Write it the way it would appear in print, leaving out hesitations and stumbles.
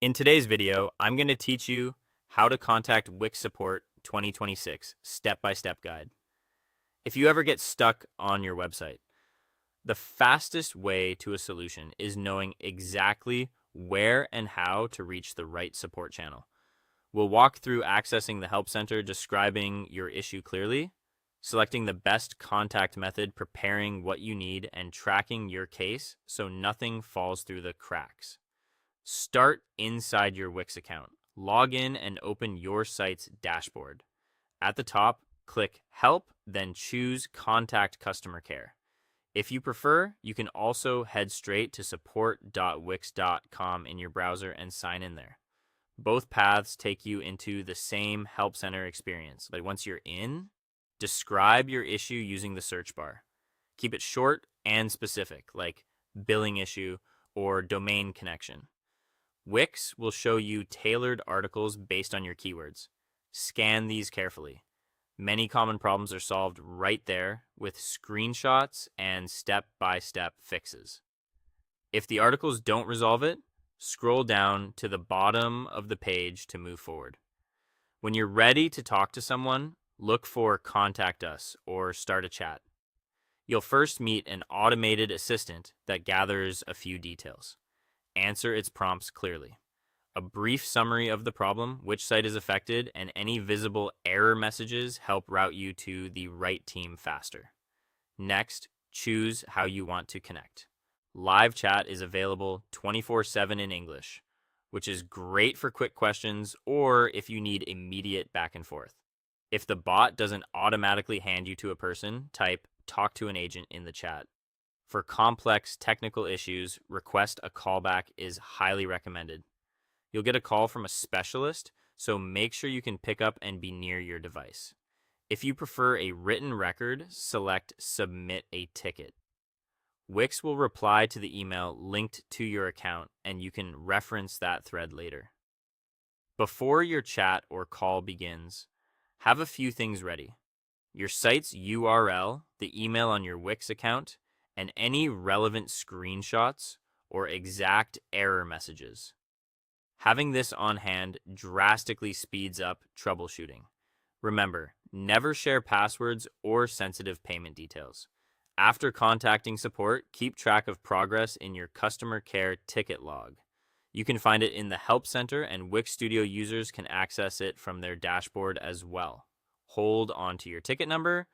In today's video, I'm going to teach you how to contact WIX Support 2026 step-by-step guide. If you ever get stuck on your website, the fastest way to a solution is knowing exactly where and how to reach the right support channel. We'll walk through accessing the Help Center, describing your issue clearly, selecting the best contact method, preparing what you need, and tracking your case so nothing falls through the cracks. Start inside your Wix account. Log in and open your site's dashboard. At the top, click Help, then choose Contact Customer Care. If you prefer, you can also head straight to support.wix.com in your browser and sign in there. Both paths take you into the same Help Center experience. But once you're in, describe your issue using the search bar. Keep it short and specific, like billing issue or domain connection. Wix will show you tailored articles based on your keywords. Scan these carefully. Many common problems are solved right there with screenshots and step-by-step fixes. If the articles don't resolve it, scroll down to the bottom of the page to move forward. When you're ready to talk to someone, look for Contact Us or Start a Chat. You'll first meet an automated assistant that gathers a few details. Answer its prompts clearly. A brief summary of the problem, which site is affected, and any visible error messages help route you to the right team faster. Next, choose how you want to connect. Live chat is available 24/7 in English, which is great for quick questions or if you need immediate back and forth. If the bot doesn't automatically hand you to a person, type "talk to an agent" in the chat. For complex technical issues, request a callback is highly recommended. You'll get a call from a specialist, so make sure you can pick up and be near your device. If you prefer a written record, select Submit a Ticket. Wix will reply to the email linked to your account, and you can reference that thread later. Before your chat or call begins, have a few things ready. Your site's URL, the email on your Wix account, and any relevant screenshots or exact error messages. Having this on hand drastically speeds up troubleshooting. Remember, never share passwords or sensitive payment details. After contacting support, keep track of progress in your customer care ticket log. You can find it in the Help Center, and Wix Studio users can access it from their dashboard as well. Hold onto your ticket number,